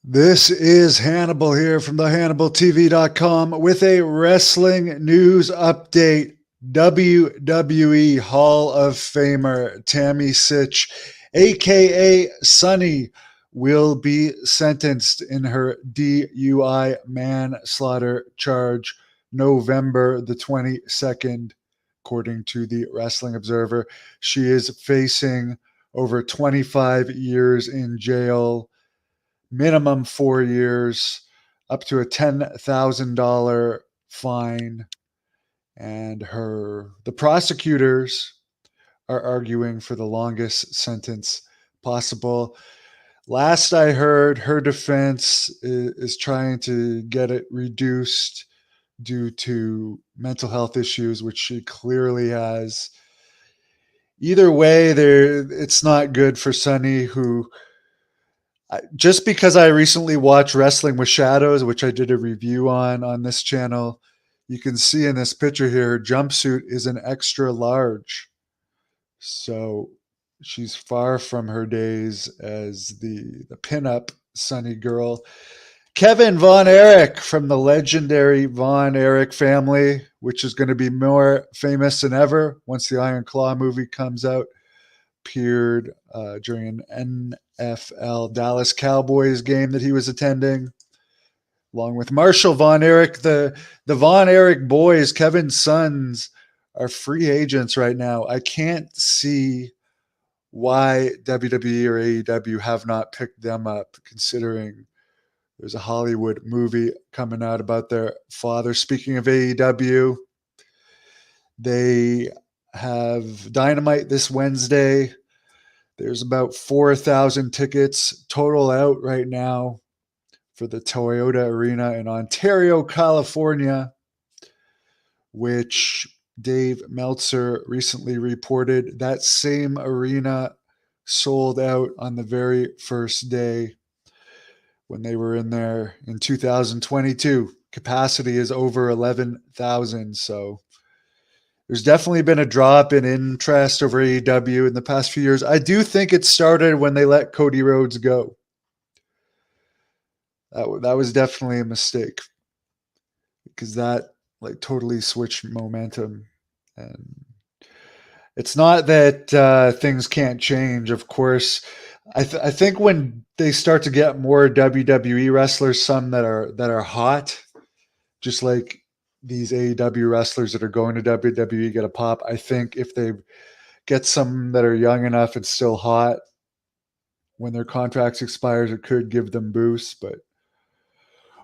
This is Hannibal here from the HannibalTV.com with a wrestling news update. WWE Hall of Famer Tammy Sytch, aka Sunny, will be sentenced in her DUI manslaughter charge November the 22nd, according to the Wrestling Observer. She is facing over 25 years in jail, minimum 4 years, up to a $10,000 fine. And the prosecutors are arguing for the longest sentence possible. Last I heard, her defense is trying to get it reduced due to mental health issues, which she clearly has. Either way, it's not good for Sunny, who just because I recently watched Wrestling with Shadows, which I did a review on this channel, you can see in this picture here, her jumpsuit is an extra large. So she's far from her days as the pinup Sunny girl. Kevin Von Erich from the legendary Von Erich family, which is going to be more famous than ever once the Iron Claw movie comes out, appeared during an NFL Dallas Cowboys game that he was attending, along with Marshall Von Erich. The Von Erich boys, Kevin's sons, are free agents right now. I can't see why WWE or AEW have not picked them up, considering there's a Hollywood movie coming out about their father. Speaking of AEW, they have Dynamite this Wednesday. There's about 4,000 tickets total out right now for the Toyota Arena in Ontario, California, which Dave Meltzer recently reported that same arena sold out on the very first day when they were in there in 2022. Capacity is over 11,000. So there's definitely been a drop in interest over AEW in the past few years. I do think it started when they let Cody Rhodes go. That was definitely a mistake, because that like totally switched momentum. And it's not that things can't change. Of course, I think when they start to get more WWE wrestlers, some that are hot, just like these AEW wrestlers that are going to WWE get a pop. I think if they get some that are young enough and still hot, when their contracts expires, it could give them boosts. But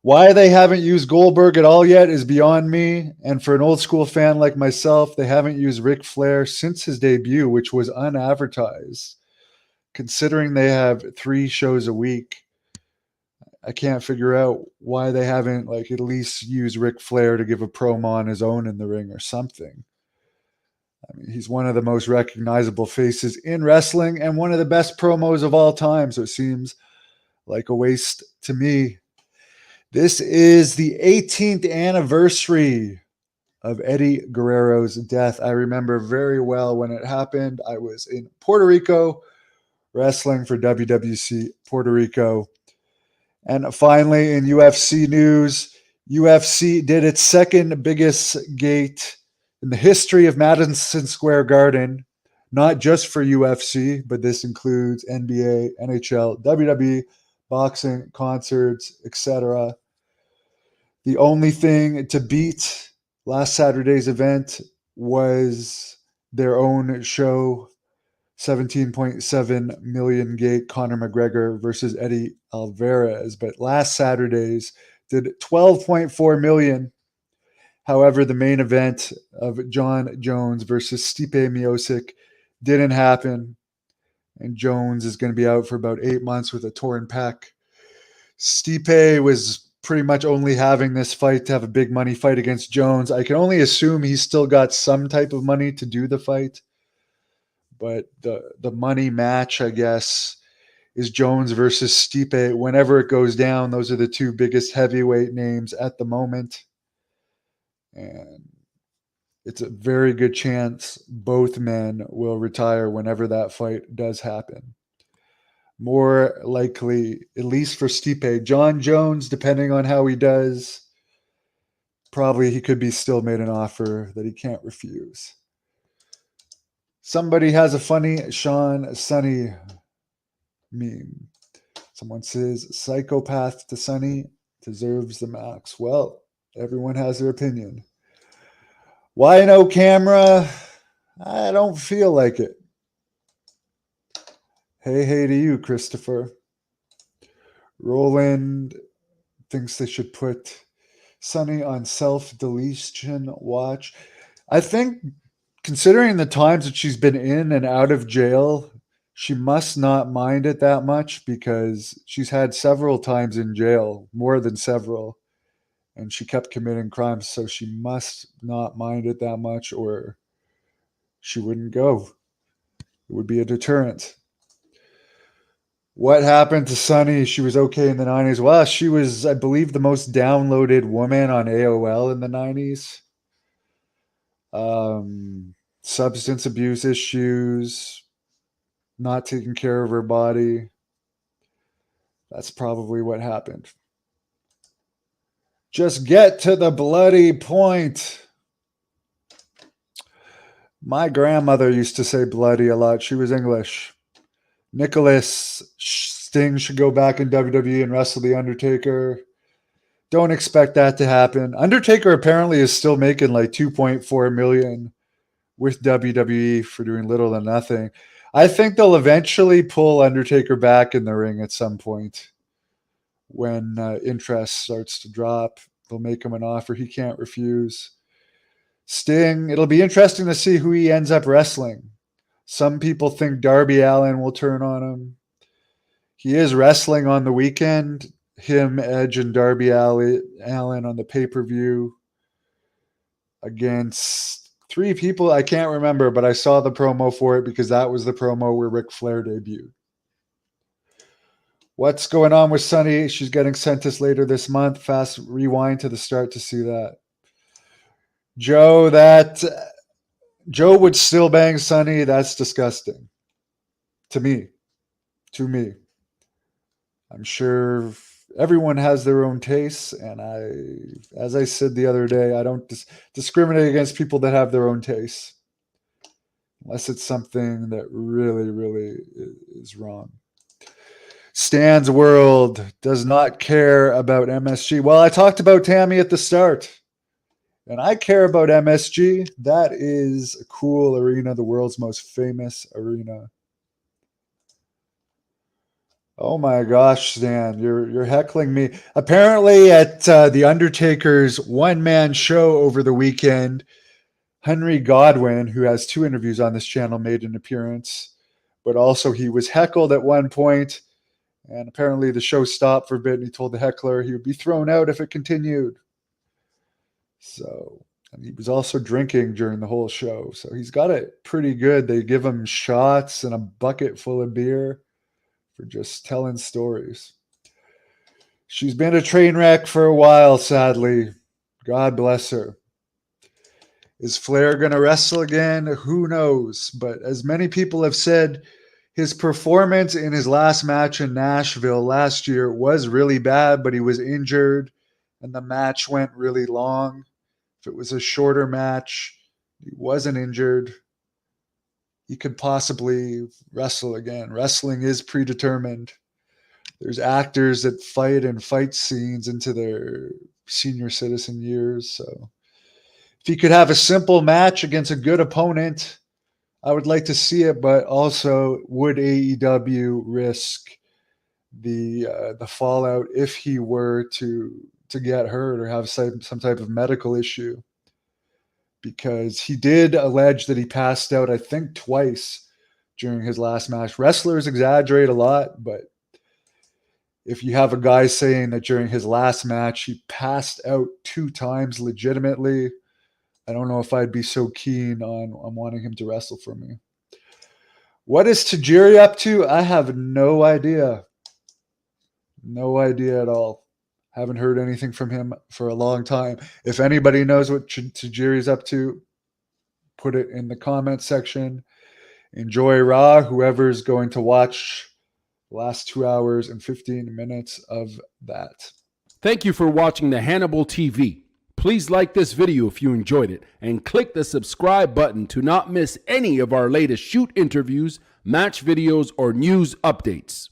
why they haven't used Goldberg at all yet is beyond me. And for an old school fan like myself, they haven't used Ric Flair since his debut, which was unadvertised. Considering they have 3 shows a week, I can't figure out why they haven't like at least used Ric Flair to give a promo on his own in the ring or something. I mean, he's one of the most recognizable faces in wrestling and one of the best promos of all time. So it seems like a waste to me. This is the 18th anniversary of Eddie Guerrero's death. I remember very well when it happened. I was in Puerto Rico wrestling for WWC Puerto Rico. And finally, in UFC news, UFC did its second biggest gate in the history of Madison Square Garden, not just for UFC, but this includes NBA, NHL, WWE, boxing, concerts, etc. The only thing to beat last Saturday's event was their own show, 17.7 million gate Conor McGregor versus Eddie Alvarez. But last Saturday's did 12.4 million. However, the main event of John Jones versus Stipe Miocic didn't happen. And Jones is going to be out for about 8 months with a torn pec. Stipe was pretty much only having this fight to have a big money fight against Jones. I can only assume he's still got some type of money to do the fight. But the money match, I guess, is Jones versus Stipe. Whenever it goes down, those are the 2 biggest heavyweight names at the moment. And it's a very good chance both men will retire whenever that fight does happen. More likely, at least for Stipe. John Jones, depending on how he does, probably he could be still made an offer that he can't refuse. Somebody has a funny Sean Sunny meme. Someone says, psychopath to Sunny deserves the max. Well, everyone has their opinion. Why no camera? I don't feel like it. Hey to you, Christopher. Roland thinks they should put Sunny on self-deletion watch. I think, considering the times that she's been in and out of jail, she must not mind it that much because she's had several times in jail, more than several, and she kept committing crimes, so she must not mind it that much or she wouldn't go. It would be a deterrent. What happened to Sunny? She was okay in the 90s. Well, she was, I believe, the most downloaded woman on AOL in the 90s. Substance abuse issues, not taking care of her body. That's probably what happened. Just get to the bloody point. My grandmother used to say bloody a lot. She was English. Nicholas, Sting should go back in WWE and wrestle The Undertaker. Don't expect that to happen. Undertaker apparently is still making like 2.4 million with WWE for doing little to nothing. I think they'll eventually pull Undertaker back in the ring at some point when interest starts to drop. They'll make him an offer he can't refuse. Sting, it'll be interesting to see who he ends up wrestling. Some people think Darby Allin will turn on him. He is wrestling on the weekend. Him, Edge, and Darby Allin on the pay-per-view against three people I can't remember, but I saw the promo for it because that was the promo where Ric Flair debuted. What's going on with Sunny? She's getting sentenced later this month. Fast rewind to the start to see that. Joe would still bang Sunny. That's disgusting. To me. I'm sure everyone has their own tastes, and as I said the other day, I don't discriminate against people that have their own tastes, unless it's something that really, really is wrong. Stan's World does not care about MSG. Well, I talked about Tammy at the start, and I care about MSG. That is a cool arena, the world's most famous arena. Oh my gosh, Stan, you're heckling me. Apparently, at the Undertaker's one-man show over the weekend, Henry Godwin, who has 2 interviews on this channel, made an appearance, but also he was heckled at one point, and apparently the show stopped for a bit, and he told the heckler he would be thrown out if it continued. So, and he was also drinking during the whole show, so he's got it pretty good. They give him shots and a bucket full of beer for just telling stories. She's been a train wreck for a while, sadly. God bless her. Is Flair going to wrestle again? Who knows? But as many people have said, his performance in his last match in Nashville last year was really bad, but he was injured and the match went really long. If it was a shorter match, he wasn't injured, he could possibly wrestle again. Wrestling is predetermined. There's actors that fight in fight scenes into their senior citizen years. So if he could have a simple match against a good opponent, I would like to see it. But also, would AEW risk the fallout if he were to get hurt or have some type of medical issue? Because he did allege that he passed out, I think, twice during his last match. Wrestlers exaggerate a lot, but if you have a guy saying that during his last match he passed out 2 times legitimately, I don't know if I'd be so keen on wanting him to wrestle for me. What is Tajiri up to? I have no idea. No idea at all. Haven't heard anything from him for a long time. If anybody knows what Tajiri's up to, put it in the comment section. Enjoy Raw. Whoever's going to watch last 2 hours and 15 minutes of that. Thank you for watching the Hannibal TV. Please like this video if you enjoyed it and click the subscribe button to not miss any of our latest shoot interviews, match videos, or news updates.